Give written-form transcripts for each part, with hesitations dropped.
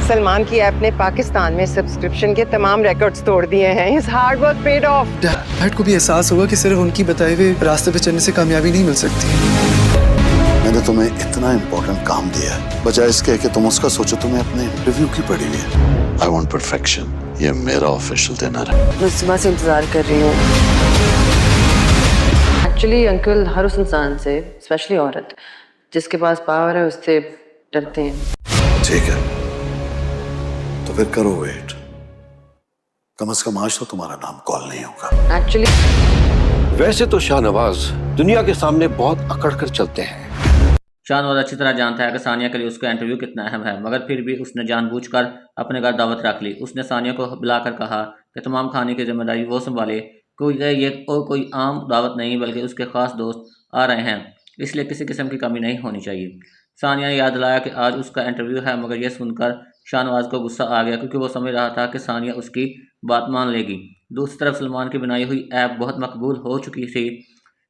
सलमान की ऐप ने पाकिस्तान में सब्सक्रिप्शन के तमाम रिकॉर्ड्स तोड़ दिए हैं। His hard work paid off. Dad को भी एहसास होगा कि सिर्फ उनकी बताए हुए रास्ते पे चलने से कामयाबी नहीं मिल सकती। मैंने तुम्हें इतना इम्पोर्टेंट काम दिया है, बजाय इसके कि तुम उसका सोचो, तुम्हें अपने इंटरव्यू की पड़ी हुई है। आई वांट परफेक्शन, ये मेरा ऑफिशियल डिनर है। मैं सुबह से इंतजार कर रही हूँ। एक्चुअली अंकल हर उस इंसान से, स्पेशली औरत, जिसके पास पावर है उससे डरते हैं। ठीक है, तो फिर करो वेट। कम से कम आज तो तुम्हारा नाम कॉल नहीं होगा। एक्चुअली वैसे तो शाहनवाज दुनिया के सामने बहुत अकड़ कर चलते हैं। शाहनवाज अच्छी तरह जानता है कि सानिया के लिए उसका इंटरव्यू कितना अहम है, मगर फिर भी उसने जानबूझकर अपने घर दावत रख ली। उसने सानिया को बुलाकर कहा कि तमाम खाने की जिम्मेदारी वो संभाले। कोई आम दावत नहीं बल्कि उसके खास दोस्त आ रहे हैं, इसलिए किसी किस्म की कमी नहीं होनी चाहिए। सानिया ने याद दिलाया कि आज उसका इंटरव्यू है, मगर यह सुनकर शाहनवाज को गुस्सा आ गया क्योंकि वो समझ रहा था कि सानिया उसकी बात मान लेगी। दूसरी तरफ सलमान की बनाई हुई ऐप बहुत मकबूल हो चुकी थी।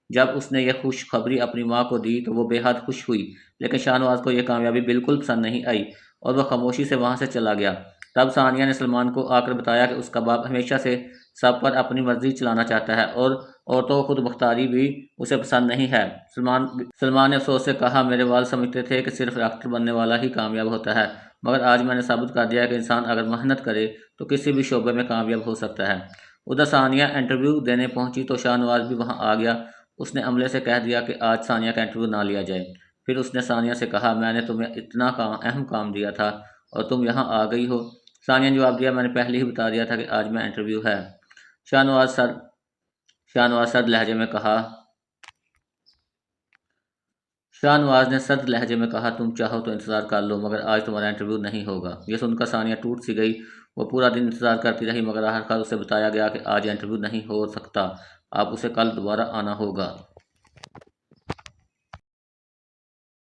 जब उसने यह खुशखबरी अपनी माँ को दी तो वो बेहद खुश हुई, लेकिन शाहनवाज को यह कामयाबी बिल्कुल पसंद नहीं आई और वह खामोशी से वहाँ से चला गया। तब सानिया ने सलमान को आकर बताया कि उसका बाप हमेशा से सब पर अपनी मर्जी चलाना चाहता है और औरतों को खुद मुख्तारी भी उसे पसंद नहीं है। सलमान ने अफसोस से कहा, मेरे वालिद समझते थे कि सिर्फ डॉक्टर बनने वाला ही कामयाब होता है, मगर आज मैंने साबित कर दिया कि इंसान अगर मेहनत करे तो किसी भी शोबे में कामयाब हो सकता है। उधर सानिया इंटरव्यू देने पहुंची तो शाहनवाज भी वहां आ गया। उसने अमले से कह दिया कि आज सानिया का इंटरव्यू ना लिया जाए। फिर उसने सानिया से कहा, मैंने तुम्हें इतना अहम काम दिया था और तुम यहाँ आ गई हो। सानिया ने जवाब दिया, मैंने पहले ही बता दिया था कि आज मैं इंटरव्यू है। शाहनवाज सर्द लहजे में कहा शाहनवाज ने सर्द लहजे में कहा, तुम चाहो तो इंतज़ार कर लो, मगर आज तुम्हारा इंटरव्यू नहीं होगा। यह सुनकर सानिया टूट सी गई। वो पूरा दिन इंतज़ार करती रही, मगर आखिरकार उसे बताया गया कि आज इंटरव्यू नहीं हो सकता, आप उसे कल दोबारा आना होगा।